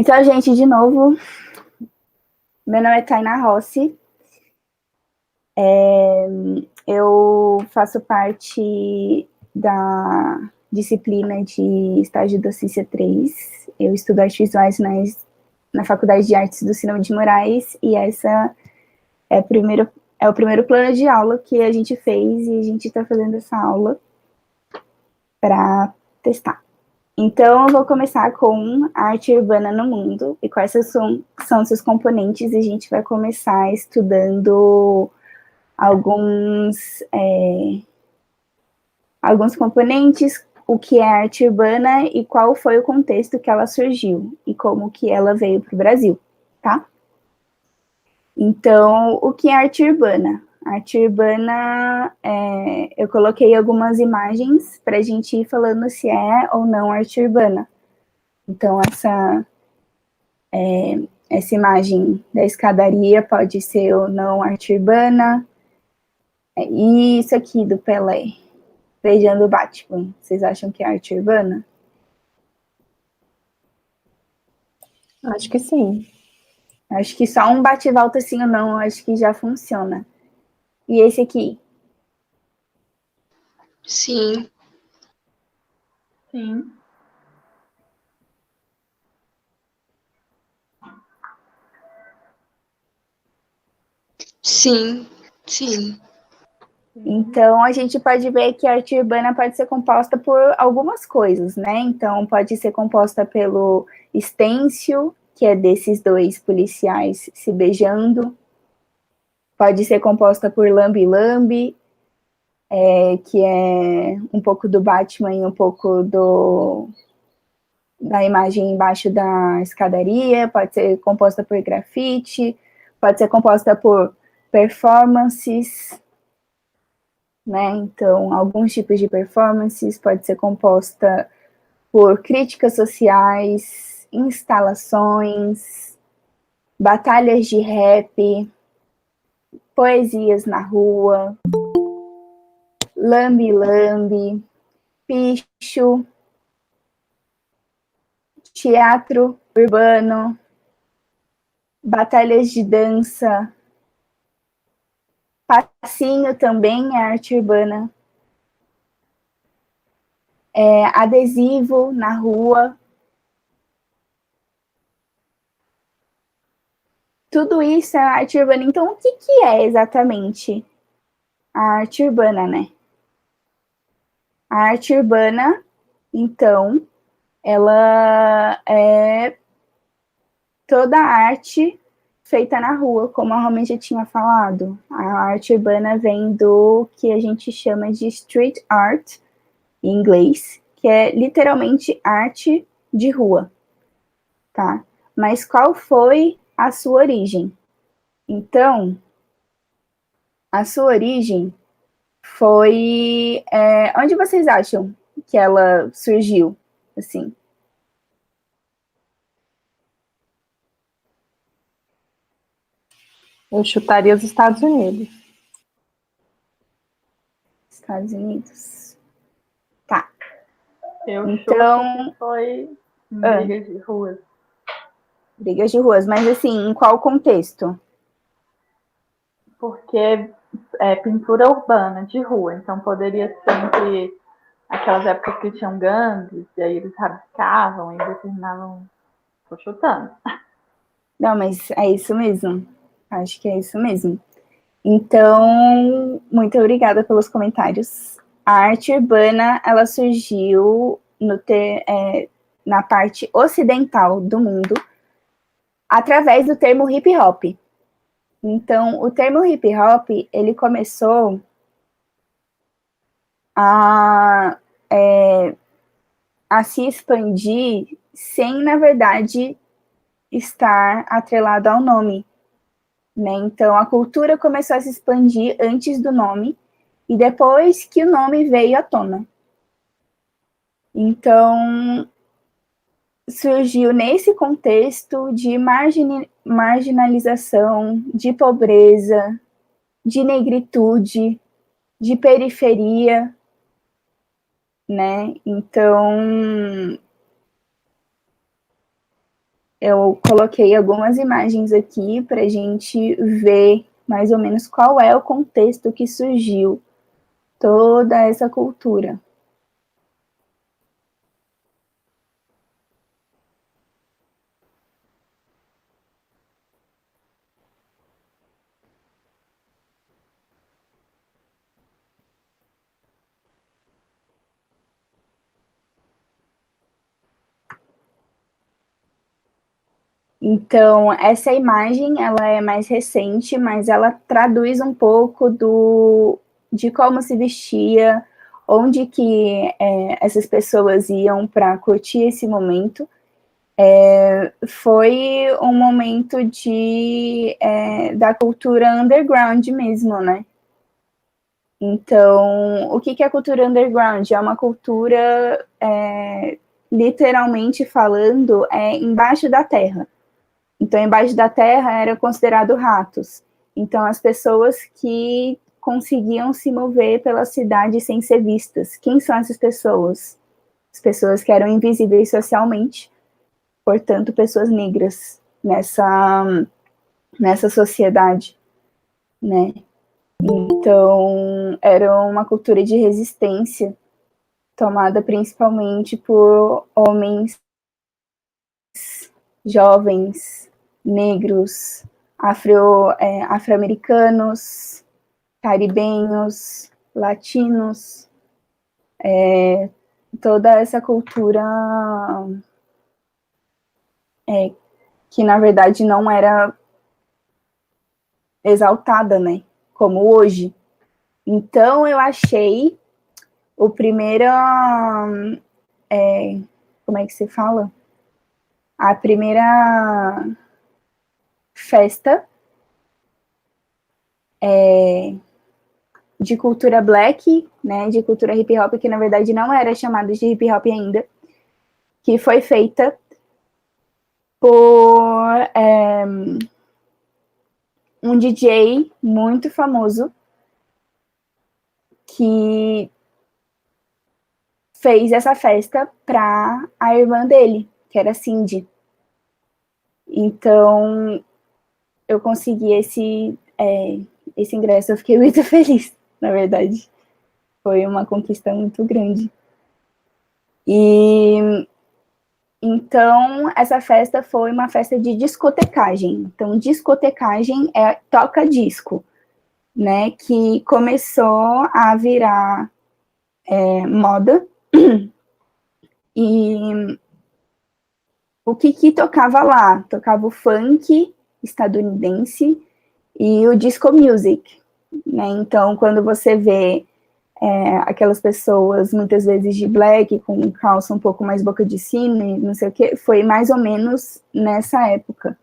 Então, gente, de novo, meu nome é Tainá Rossi. Eu faço parte da disciplina de estágio docência 3. Eu estudo artes visuais na Faculdade de Artes do Cinema de Moraes, e essa é o primeiro plano de aula que a gente fez, e a gente está fazendo essa aula para testar. Então, eu vou começar com a arte urbana no mundo e quais são seus componentes, e a gente vai começar estudando alguns componentes, o que é arte urbana e qual foi o contexto que ela surgiu e como que ela veio para o Brasil, tá? Então, o que é arte urbana? A arte urbana, eu coloquei algumas imagens para a gente ir falando se é ou não arte urbana. Então, essa imagem da escadaria pode ser ou não arte urbana. E isso aqui do Pelé, beijando o Batman, vocês acham que é arte urbana? Acho que sim. Acho que só um bate-volta sim ou não, acho que já funciona. E esse aqui? Sim. Sim. Sim. Sim. Então, a gente pode ver que a arte urbana pode ser composta por algumas coisas, né? Então, pode ser composta pelo estêncil, que é desses dois policiais se beijando. Pode ser composta por lambe-lambe, que é um pouco do Batman e um pouco da imagem embaixo da escadaria. Pode ser composta por grafite, pode ser composta por performances, né? Então, alguns tipos de performances, pode ser composta por críticas sociais, instalações, batalhas de rap, poesias na rua, lambe-lambe, picho, teatro urbano, batalhas de dança, passinho também é arte urbana, adesivo na rua. Tudo isso é arte urbana. Então, o que é exatamente a arte urbana, né? A arte urbana, então, ela é toda a arte feita na rua, como a Romy já tinha falado. A arte urbana vem do que a gente chama de street art, em inglês, que é literalmente arte de rua, tá? Mas qual foi a sua origem? Então, a sua origem foi... onde vocês acham que ela surgiu, assim? Eu chutaria os Estados Unidos. Estados Unidos. Tá. Eu então, chuto que foi brigas de ruas. Brigas de ruas, mas assim, em qual contexto? Porque é pintura urbana, de rua. Então poderia ser entre aquelas épocas que tinham gangues, e aí eles rabiscavam e determinavam. Tô chutando. Não, mas é isso mesmo. Acho que é isso mesmo. Então, muito obrigada pelos comentários. A arte urbana, ela surgiu na parte ocidental do mundo através do termo hip hop. Então, o termo hip hop, ele começou a se expandir sem, na verdade, estar atrelado ao nome, né? Então, a cultura começou a se expandir antes do nome e depois que o nome veio à tona. Então, surgiu nesse contexto de marginalização, de pobreza, de negritude, de periferia, né? Então, eu coloquei algumas imagens aqui para a gente ver mais ou menos qual é o contexto que surgiu toda essa cultura. Então, essa imagem, ela é mais recente, mas ela traduz um pouco de como se vestia, onde que essas pessoas iam para curtir esse momento. Foi um momento da cultura underground mesmo, né? Então, o que é a cultura underground? É uma cultura, literalmente falando, embaixo da terra. Então, embaixo da terra era considerado ratos. Então, as pessoas que conseguiam se mover pela cidade sem ser vistas. Quem são essas pessoas? As pessoas que eram invisíveis socialmente, portanto, pessoas negras nessa sociedade, né? Então, era uma cultura de resistência, tomada principalmente por homens jovens, negros, afro-americanos, caribenhos, latinos, toda essa cultura que, na verdade, não era exaltada, né, como hoje. Então, eu achei o primeiro, como é que se fala? A primeira festa de cultura black, né, de cultura hip hop, que na verdade não era chamada de hip hop ainda, que foi feita por um DJ muito famoso que fez essa festa para a irmã dele, que era Cindy. Então, eu consegui esse ingresso, eu fiquei muito feliz, na verdade. Foi uma conquista muito grande. E então, essa festa foi uma festa de discotecagem. Então, discotecagem é toca-disco, né? Que começou a virar moda. E o que tocava lá? Tocava o funk estadunidense e o disco music, né? Então, quando você vê aquelas pessoas, muitas vezes de black, com calça um pouco mais boca de sino e não sei o que, foi mais ou menos nessa época.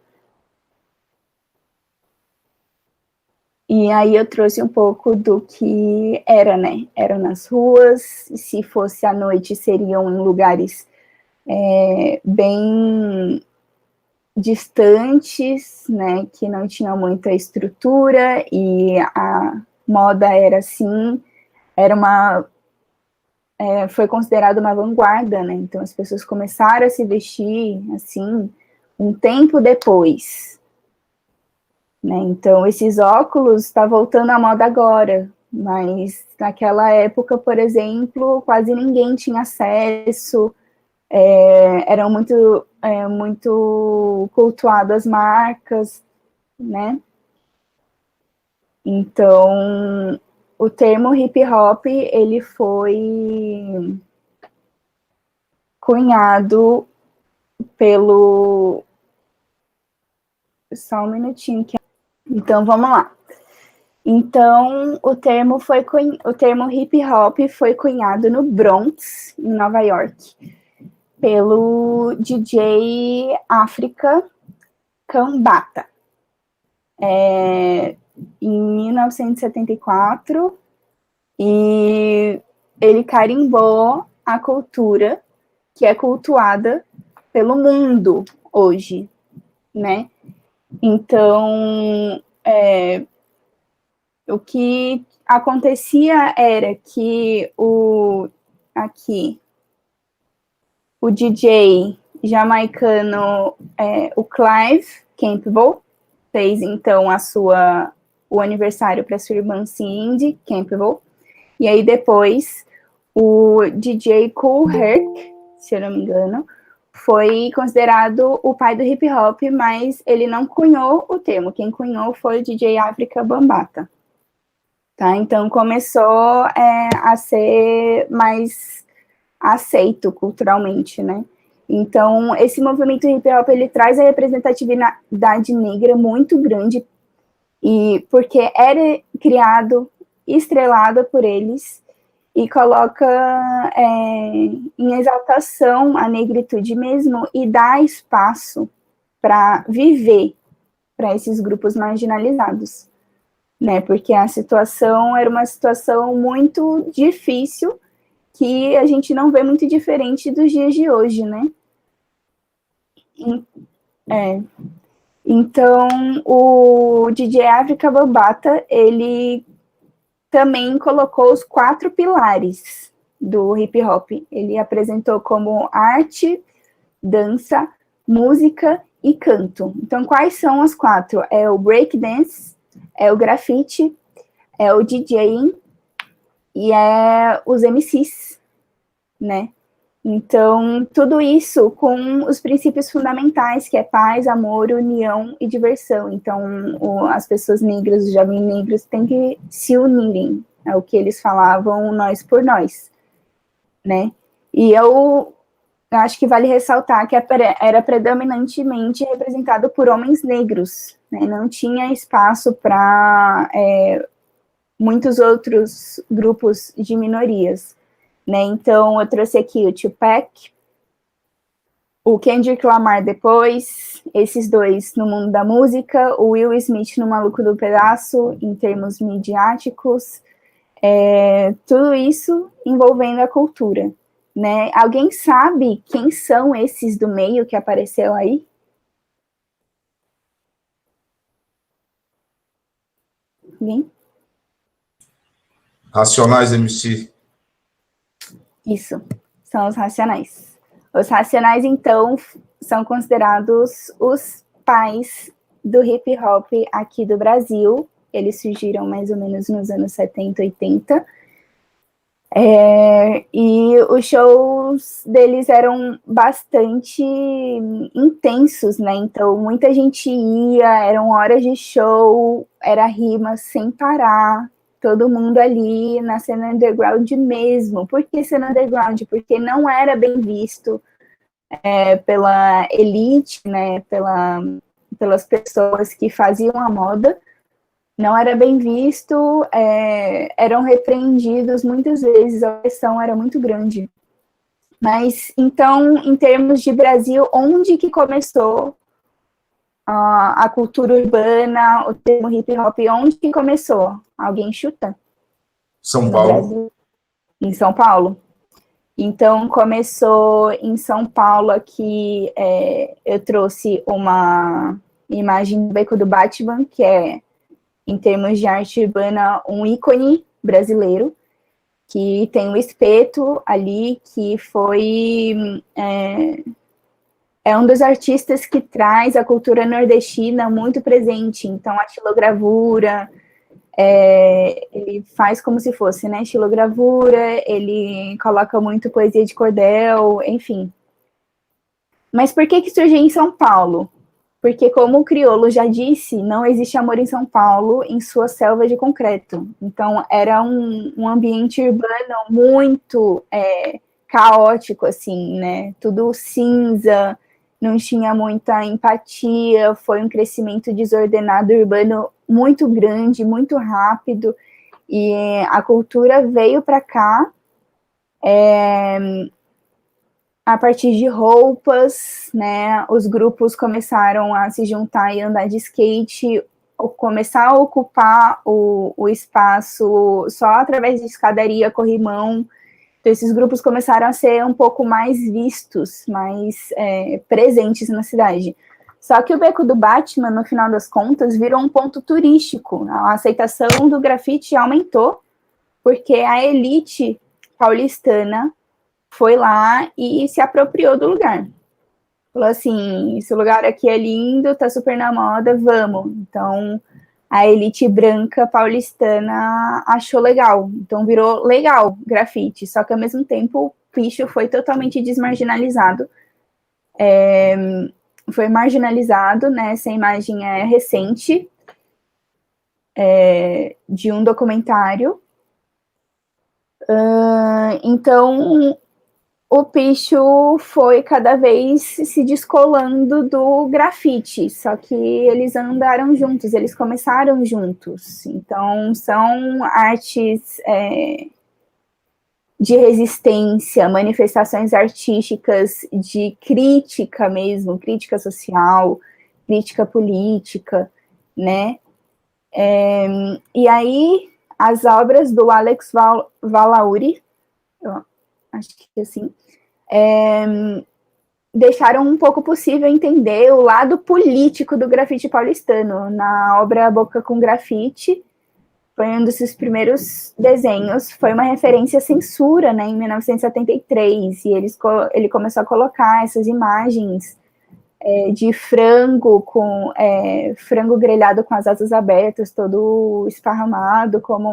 E aí eu trouxe um pouco do que era, né? Eram nas ruas, se fosse à noite, seriam em lugares bem distantes, né? Que não tinham muita estrutura e a moda era assim, foi considerada uma vanguarda, né? Então as pessoas começaram a se vestir assim um tempo depois, né? Então esses óculos está voltando à moda agora, mas naquela época, por exemplo, quase ninguém tinha acesso, eram muito cultuadas marcas, né? Então o termo hip hop ele foi cunhado pelo. Só um minutinho. Então, vamos lá. Então, o termo hip hop foi cunhado no Bronx, em Nova York, pelo DJ África Bambaataa, em 1974, e ele carimbou a cultura que é cultuada pelo mundo hoje, né? Então, o que acontecia era que o DJ jamaicano, o Clive Campbell, fez então o aniversário para sua irmã Cindy Campbell. E aí depois o DJ Kool Herc, se eu não me engano, foi considerado o pai do hip hop, mas ele não cunhou o termo. Quem cunhou foi o DJ Afrika Bambaataa. Tá? Então começou a ser mais aceito culturalmente, né? Então esse movimento hip hop ele traz a representatividade negra muito grande, e porque era criado, estrelado por eles, e coloca em exaltação a negritude mesmo, e dá espaço para viver para esses grupos marginalizados, né? Porque a situação era uma situação muito difícil, que a gente não vê muito diferente dos dias de hoje, né? Então, o DJ Afrika Bambaataa, ele também colocou os 4 pilares do hip hop. Ele apresentou como arte, dança, música e canto. Então, quais são as 4? É o breakdance, é o grafite, é o DJing e é os MCs, né? Então, tudo isso com os princípios fundamentais, que é paz, amor, união e diversão. Então, as pessoas negras, os jovens negros, têm que se unirem. É o que eles falavam, nós por nós, né? E eu acho que vale ressaltar que era predominantemente representado por homens negros, né? Não tinha espaço para muitos outros grupos de minorias, né? Então, eu trouxe aqui o Tupac, o Kendrick Lamar depois, esses dois no mundo da música, o Will Smith no Maluco do Pedaço, em termos midiáticos, tudo isso envolvendo a cultura, né? Alguém sabe quem são esses do meio que apareceu aí? Ninguém? Racionais MC. Isso, são os Racionais. Os Racionais, então, são considerados os pais do hip hop aqui do Brasil. Eles surgiram mais ou menos nos anos 70, 80. E os shows deles eram bastante intensos, né? Então, muita gente ia, eram horas de show, era rima sem parar, todo mundo ali na cena underground mesmo. Por que cena underground? Porque não era bem visto pela elite, né? Pelas pessoas que faziam a moda. Não era bem visto, eram repreendidos muitas vezes, a pressão era muito grande. Mas, então, em termos de Brasil, onde que começou a cultura urbana, o termo hip hop, onde que começou? Alguém chuta? São Paulo. Em São Paulo. Então, começou em São Paulo, aqui eu trouxe uma imagem do Beco do Batman, que é, em termos de arte urbana, um ícone brasileiro, que tem o Espeto ali, que foi um dos artistas que traz a cultura nordestina muito presente. Então, a xilogravura, ele faz como se fosse, né, xilogravura, ele coloca muito poesia de cordel, enfim. Mas por que surgiu em São Paulo? Porque, como o Criolo já disse, não existe amor em São Paulo, em sua selva de concreto. Então, era um ambiente urbano muito caótico, assim, né? Tudo cinza, não tinha muita empatia, foi um crescimento desordenado urbano muito grande, muito rápido, e a cultura veio para cá a partir de roupas, né? Os grupos começaram a se juntar e andar de skate, começar a ocupar o espaço só através de escadaria, corrimão. Então, esses grupos começaram a ser um pouco mais vistos, mais presentes na cidade. Só que o Beco do Batman, no final das contas, virou um ponto turístico. A aceitação do grafite aumentou, porque a elite paulistana foi lá e se apropriou do lugar. falou assim, esse lugar aqui é lindo, tá super na moda, vamos. Então, a elite branca paulistana achou legal, então virou legal grafite, só que ao mesmo tempo o picho foi totalmente desmarginalizado. Foi marginalizado, né? Essa imagem é recente, de um documentário. Então, o picho foi cada vez se descolando do grafite, só que eles andaram juntos, eles começaram juntos. Então, são artes de resistência, manifestações artísticas de crítica mesmo, crítica social, crítica política, né? E aí, as obras do Alex Valauri, eu acho que assim, deixaram um pouco possível entender o lado político do grafite paulistano. Na obra Boca com Grafite, foi um dos seus primeiros desenhos, foi uma referência à censura, né, em 1973, e ele começou a colocar essas imagens de frango com frango grelhado com as asas abertas, todo esparramado, como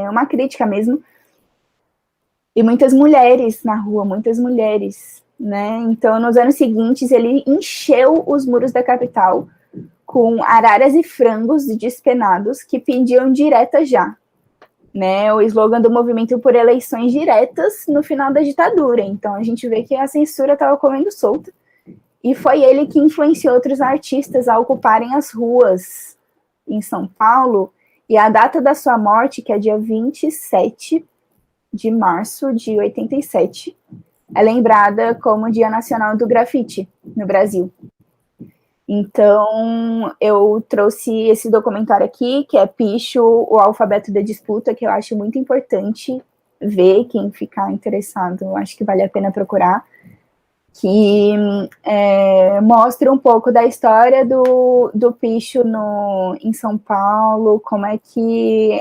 uma crítica mesmo. E muitas mulheres na rua, muitas mulheres, né? Então, nos anos seguintes, ele encheu os muros da capital com araras e frangos despenados que pediam direta já, né? O slogan do movimento por eleições diretas no final da ditadura. Então, a gente vê que a censura estava comendo solta. E foi ele que influenciou outros artistas a ocuparem as ruas em São Paulo. E a data da sua morte, que é dia 27 de março de 87, é lembrada como Dia Nacional do Grafite no Brasil. Então, eu trouxe esse documentário aqui, que é Picho, o Alfabeto da Disputa, que eu acho muito importante ver, quem ficar interessado, eu acho que vale a pena procurar, que mostra um pouco da história do picho em São Paulo, como é que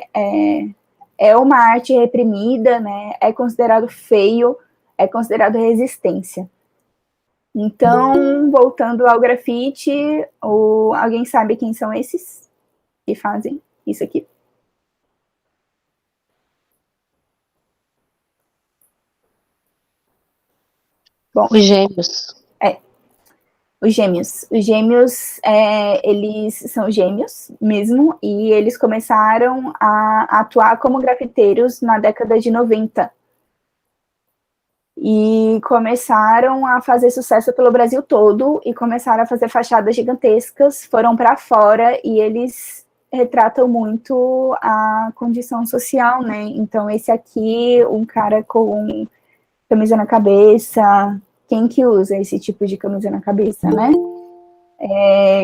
é uma arte reprimida, né? É considerado feio, é considerado resistência. Então, voltando ao grafite, alguém sabe quem são esses que fazem isso aqui? Bom, Os gêmeos. Os gêmeos. Os gêmeos, eles são gêmeos mesmo, e eles começaram a atuar como grafiteiros na década de 90. E começaram a fazer sucesso pelo Brasil todo, e começaram a fazer fachadas gigantescas, foram para fora, e eles retratam muito a condição social, né? Então, esse aqui, um cara com camisa na cabeça, quem que usa esse tipo de camisa na cabeça, né?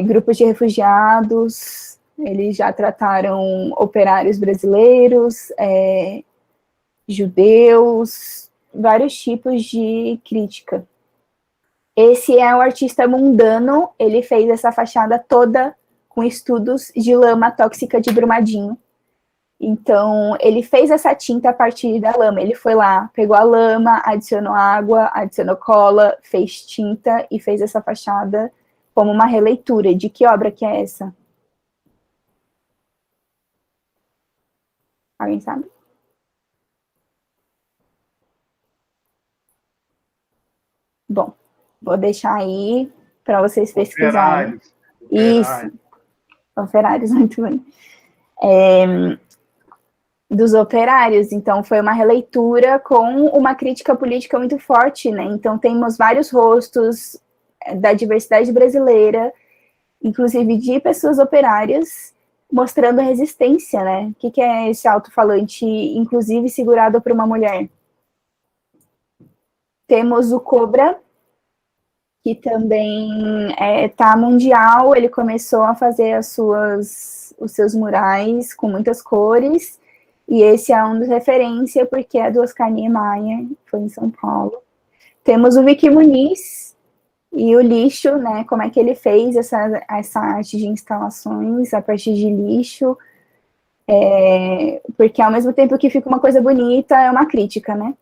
Grupos de refugiados, eles já trataram operários brasileiros, judeus, vários tipos de crítica. Esse é o artista Mundano, ele fez essa fachada toda com estudos de lama tóxica de Brumadinho. Então, ele fez essa tinta a partir da lama. Ele foi lá, pegou a lama, adicionou água, adicionou cola, fez tinta e fez essa fachada como uma releitura. De que obra que é essa? Alguém sabe? Bom, vou deixar aí para vocês pesquisarem. Isso. Operários, muito bem. Dos operários, então foi uma releitura com uma crítica política muito forte, né? Então temos vários rostos da diversidade brasileira, inclusive de pessoas operárias, mostrando resistência, né? O que é esse alto-falante, inclusive segurado por uma mulher? Temos o Cobra, que também tá mundial, ele começou a fazer os seus murais com muitas cores, e esse é um dos referência, porque é do Oscar Niemeyer, foi em São Paulo. Temos o Vicky Muniz e o lixo, né, como é que ele fez essa arte de instalações a partir de lixo, porque ao mesmo tempo que fica uma coisa bonita, é uma crítica, né?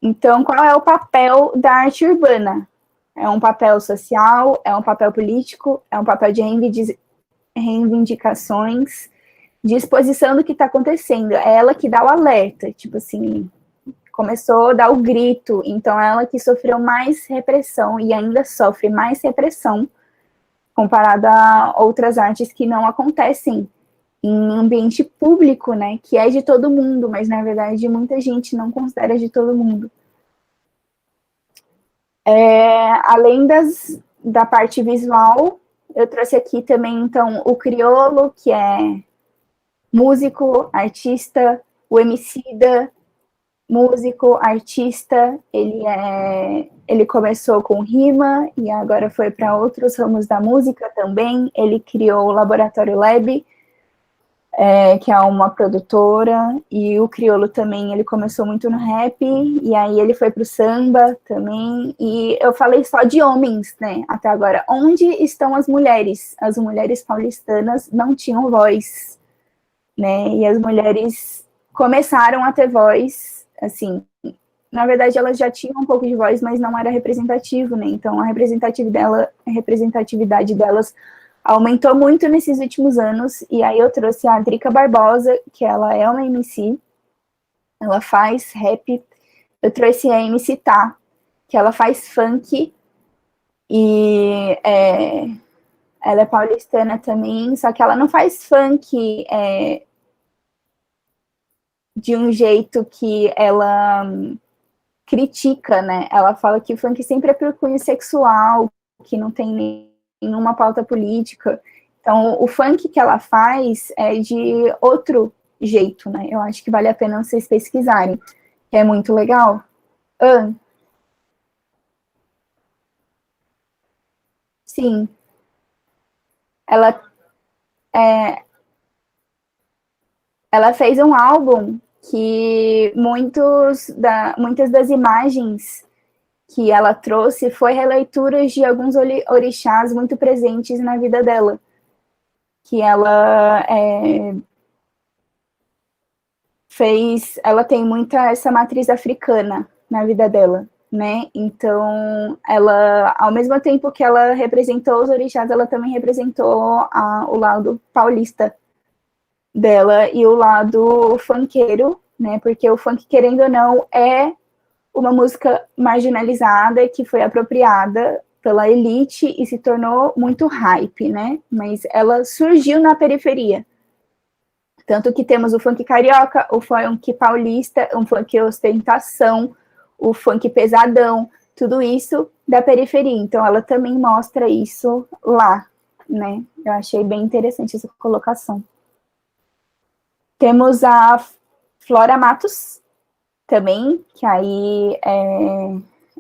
Então, qual é o papel da arte urbana? É um papel social, é um papel político, é um papel de reivindicações, de exposição do que está acontecendo. É ela que dá o alerta, tipo assim, começou a dar o grito, então é ela que sofreu mais repressão e ainda sofre mais repressão comparado a outras artes que não acontecem em ambiente público, né, que é de todo mundo, mas na verdade muita gente não considera de todo mundo. Além da parte visual, eu trouxe aqui também, então, o Criolo, que é músico, artista, o Emicida, músico, artista, ele começou com rima e agora foi para outros ramos da música também. Ele criou o Laboratório Lab, que é uma produtora, e o Criolo também, ele começou muito no rap, e aí ele foi pro samba também, e eu falei só de homens, né, até agora. Onde estão as mulheres? As mulheres paulistanas não tinham voz, né, e as mulheres começaram a ter voz, assim, na verdade elas já tinham um pouco de voz, mas não era representativo, né, então a representatividade delas aumentou muito nesses últimos anos, e aí eu trouxe a Drica Barbosa, que ela é uma MC, ela faz rap, eu trouxe a MC Tá, que ela faz funk, e ela é paulistana também, só que ela não faz funk de um jeito que ela critica, né, ela fala que o funk sempre é por cunho sexual, que não tem nenhuma pauta política. Então, o funk que ela faz é de outro jeito, né? Eu acho que vale a pena vocês pesquisarem, que é muito legal. Sim. Ela fez um álbum que muitas das imagens que ela trouxe foi releituras de alguns orixás muito presentes na vida dela, que ela ela tem muita essa matriz africana na vida dela, né, então ela, ao mesmo tempo que ela representou os orixás, ela também representou o lado paulista dela e o lado funkeiro, né, porque o funk, querendo ou não, é uma música marginalizada que foi apropriada pela elite e se tornou muito hype, né? Mas ela surgiu na periferia. Tanto que temos o funk carioca, o funk paulista, o funk ostentação, o funk pesadão, tudo isso da periferia. Então ela também mostra isso lá, né? Eu achei bem interessante essa colocação. Temos a Flora Matos, também, que aí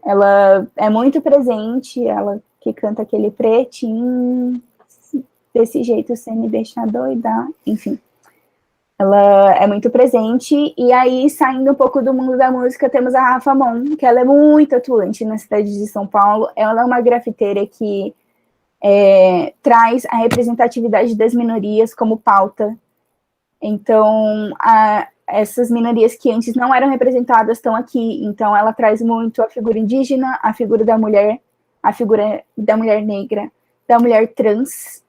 ela é muito presente, ela que canta aquele pretinho, desse jeito você me deixa doida, enfim. Ela é muito presente, e aí, saindo um pouco do mundo da música, temos a Rafa Mon, que ela é muito atuante na cidade de São Paulo. Ela é uma grafiteira que traz a representatividade das minorias como pauta. Então, essas minorias que antes não eram representadas estão aqui, então ela traz muito a figura indígena, a figura da mulher negra, da mulher trans,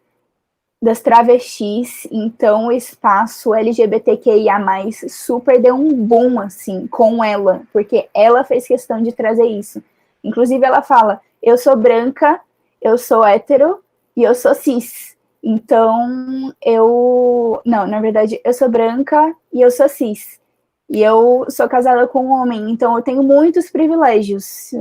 das travestis. Então o espaço LGBTQIA+, super deu um boom, assim, com ela, porque ela fez questão de trazer isso. Inclusive ela fala, eu sou branca, eu sou hétero e eu sou cis. Então, na verdade, eu sou branca e eu sou cis. E eu sou casada com um homem, então eu tenho muitos privilégios.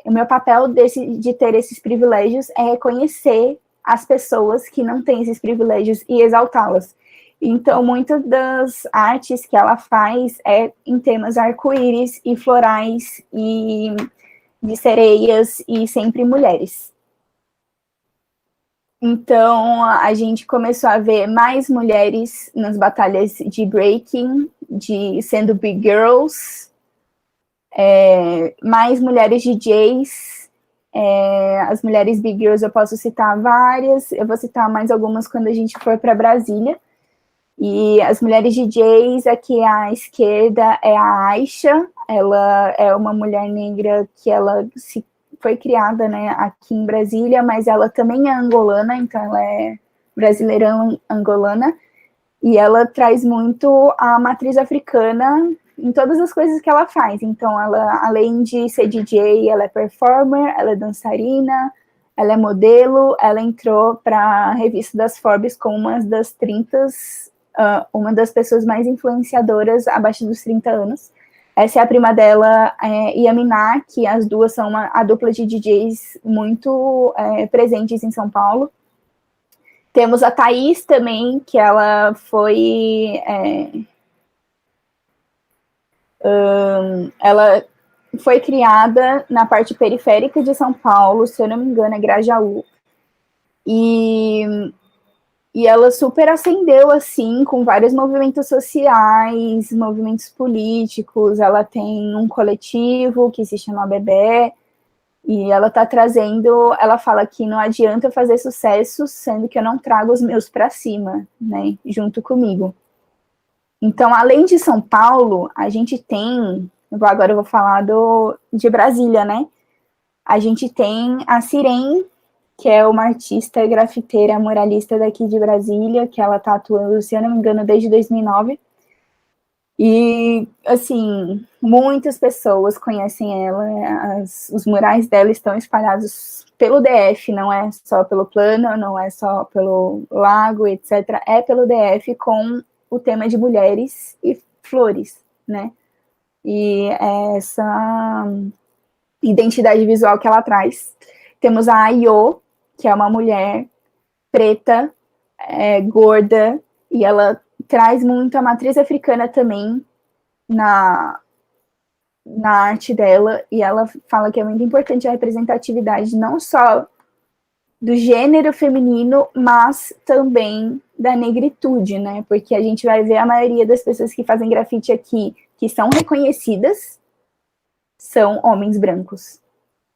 O meu papel de ter esses privilégios é reconhecer as pessoas que não têm esses privilégios e exaltá-las. Então, muitas das artes que ela faz é em temas arco-íris e florais e de sereias e sempre mulheres. Então, a gente começou a ver mais mulheres nas batalhas de breaking, sendo big girls, mais mulheres DJs, as mulheres big girls eu posso citar várias, eu vou citar mais algumas quando a gente for para Brasília. E as mulheres DJs, aqui à esquerda é a Aisha, ela é uma mulher negra que ela se foi criada, né, aqui em Brasília, mas ela também é angolana, então ela é brasileira angolana, e ela traz muito a matriz africana em todas as coisas que ela faz. Então, ela, além de ser DJ, ela é performer, ela é dançarina, ela é modelo, ela entrou para a revista das Forbes como uma das pessoas mais influenciadoras abaixo dos 30 anos. Essa é a prima dela, Yaminá, que as duas são a dupla de DJs muito presentes em São Paulo. Temos a Thaís também, que ela foi... ela foi criada na parte periférica de São Paulo, se eu não me engano, é Grajaú. E ela super ascendeu, assim, com vários movimentos sociais, movimentos políticos. Ela tem um coletivo que se chama Bebé, e ela tá trazendo, ela fala que não adianta fazer sucesso, sendo que eu não trago os meus para cima, né, junto comigo. Então, além de São Paulo, a gente tem, agora eu vou falar de Brasília, né? A gente tem a Siren, que é uma artista grafiteira muralista daqui de Brasília, que ela tá atuando, se eu não me engano, desde 2009. E, assim, muitas pessoas conhecem ela, os murais dela estão espalhados pelo DF, não é só pelo Plano, não é só pelo Lago, etc. É pelo DF com o tema de mulheres e flores, né? E essa identidade visual que ela traz. Temos a Ayo, que é uma mulher preta, gorda, e ela traz muito a matriz africana também na arte dela, e ela fala que é muito importante a representatividade, não só do gênero feminino, mas também da negritude, né? Porque a gente vai ver a maioria das pessoas que fazem grafite aqui, que são reconhecidas, são homens brancos,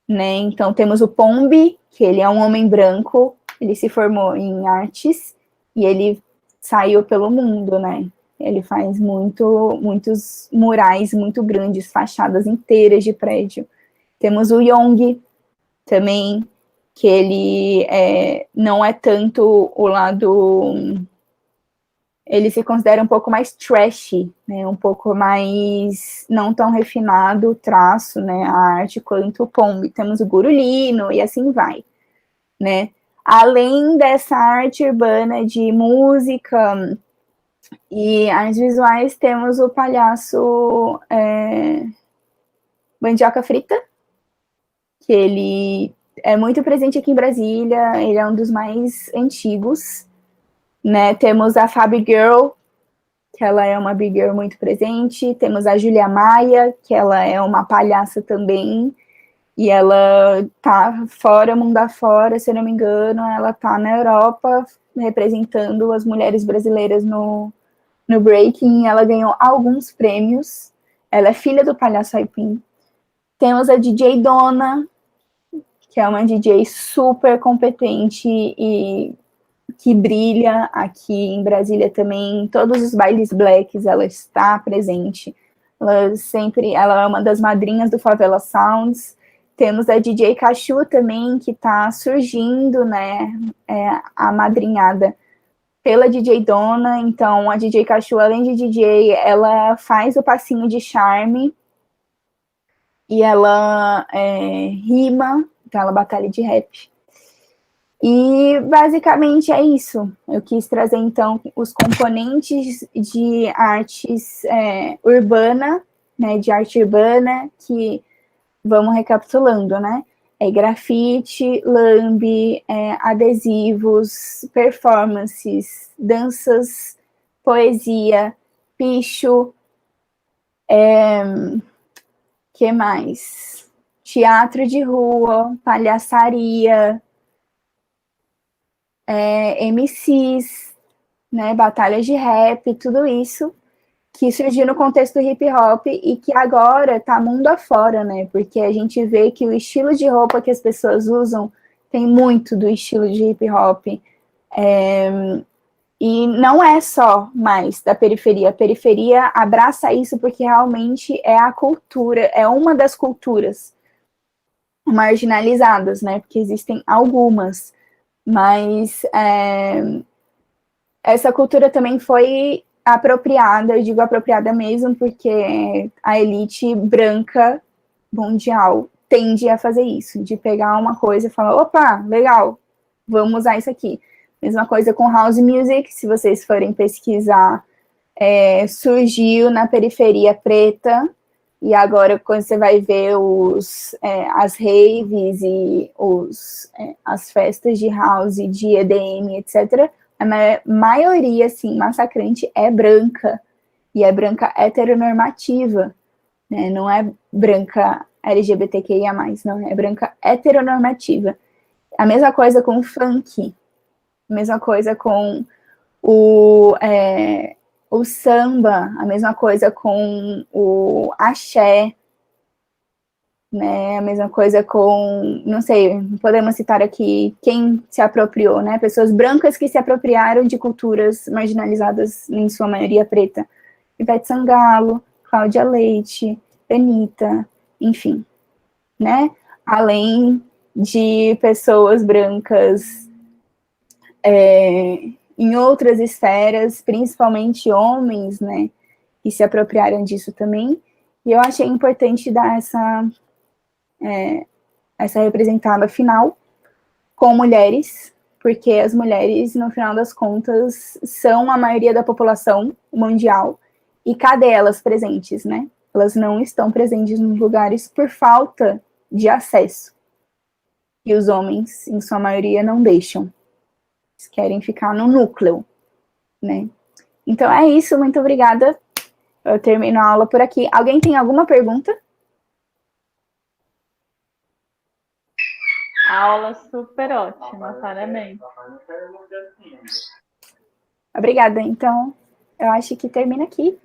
né? Então temos o Pombi, que ele é um homem branco, ele se formou em artes e ele saiu pelo mundo, né? Ele faz muitos murais muito grandes, fachadas inteiras de prédio. Temos o Young também, que ele não é tanto o lado... Ele se considera um pouco mais trashy, né, um pouco mais não tão refinado o traço, né, a arte, quanto o Pombi. Temos o Gurulino e assim vai, né. Além dessa arte urbana de música e artes visuais, temos o palhaço Mandioca Frita, que ele é muito presente aqui em Brasília, ele é um dos mais antigos, né? Temos a Fabi Girl, que ela é uma big girl muito presente. Temos a Júlia Maia, que ela é uma palhaça também, e ela tá fora, mundo afora, se eu não me engano, ela tá na Europa representando as mulheres brasileiras no breaking. Ela ganhou alguns prêmios, ela é filha do palhaço Aipim. Temos a DJ Dona, que é uma DJ super competente e que brilha aqui em Brasília também. Em todos os bailes blacks ela está presente. Ela é uma das madrinhas do Favela Sounds. Temos a DJ Cachu também, que está surgindo, né, a madrinhada pela DJ Dona. Então, a DJ Cachu, além de DJ, ela faz o passinho de charme, e ela rima, então ela batalha de rap. E basicamente é isso. Eu quis trazer então os componentes de artes urbana, né, de arte urbana, que vamos recapitulando, né? Grafite, lambe, adesivos, performances, danças, poesia, picho, que mais? Teatro de rua, palhaçaria, MCs, né, batalhas de rap, tudo isso que surgiu no contexto do hip hop e que agora tá mundo afora, né, porque a gente vê que o estilo de roupa que as pessoas usam tem muito do estilo de hip hop, e não é só mais da periferia. A periferia abraça isso porque realmente é a cultura, é uma das culturas marginalizadas, né? Porque existem algumas, mas essa cultura também foi apropriada, eu digo apropriada mesmo, porque a elite branca mundial tende a fazer isso, de pegar uma coisa e falar, opa, legal, vamos usar isso aqui. Mesma coisa com house music, se vocês forem pesquisar, surgiu na periferia preta, e agora quando você vai ver as raves e as festas de house, de EDM, etc., a maioria, assim, massacrante é branca, e é branca heteronormativa, né? Não é branca LGBTQIA+, não, é branca heteronormativa. A mesma coisa com o funk, a mesma coisa com o samba, a mesma coisa com o axé, né, a mesma coisa com, não sei, podemos citar aqui quem se apropriou, né, pessoas brancas que se apropriaram de culturas marginalizadas, em sua maioria preta. Ivete Sangalo, Cláudia Leite, Anitta, enfim, né, além de pessoas brancas em outras esferas, principalmente homens, né, que se apropriaram disso também, e eu achei importante dar essa representada final com mulheres, porque as mulheres, no final das contas, são a maioria da população mundial, e cadê elas presentes, né? Elas não estão presentes nos lugares por falta de acesso, e os homens, em sua maioria, não deixam. Eles querem ficar no núcleo, né? Então é isso, muito obrigada. Eu termino a aula por aqui. Alguém tem alguma pergunta? Aula super ótima, parabéns. Obrigada. Então, eu acho que termina aqui.